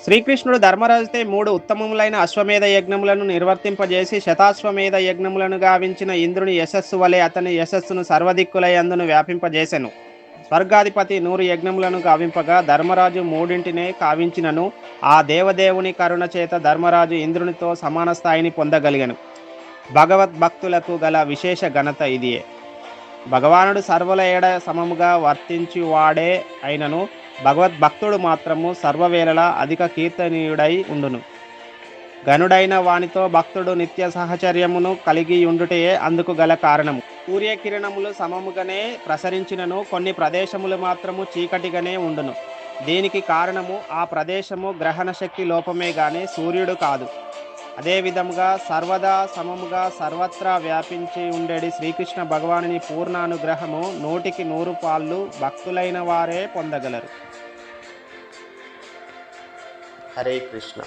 శ్రీకృష్ణుడు ధర్మరాజుతో 3 ఉత్తమములైన అశ్వమేధ యజ్ఞములను నిర్వర్తింపజేసి శతాశ్వమేధ యజ్ఞములను గావించిన ఇంద్రుని యశస్సు వలె అతని యశస్సును సర్వదిక్కులయందును వ్యాపింపజేసెను. స్వర్గాధిపతి 100 యజ్ఞములను గావింపగా ధర్మరాజు మూడింటినే కావించినను ఆ దేవదేవుని కరుణ చేత ధర్మరాజు ఇంద్రునితో సమాన స్థాయిని పొందగలిగెను. భగవద్భక్తులకు గల విశేష ఘనత ఇదియే. భగవానుడు సర్వుల ఏడ సమముగా వర్తించువాడే అయినను భగవద్భక్తుడు మాత్రము సర్వవేళలా అధిక కీర్తనీయుడై ఉండును. గనుడైన వానితో భక్తుడు నిత్య సహచర్యమును కలిగి ఉండుటయే అందుకు గల కారణము. సూర్యకిరణములు సమముగానే ప్రసరించినను కొన్ని ప్రదేశములు మాత్రము చీకటిగానే ఉండును. దీనికి కారణము ఆ ప్రదేశము గ్రహణ శక్తి లోపమే గాని సూర్యుడు కాదు. అదే విధముగా సర్వదా సమముగా సర్వత్రా వ్యాపించి ఉండేది శ్రీకృష్ణ భగవానుని పూర్ణానుగ్రహము 100కి 100 పాళ్ళు భక్తులైన వారే పొందగలరు. హరే కృష్ణ.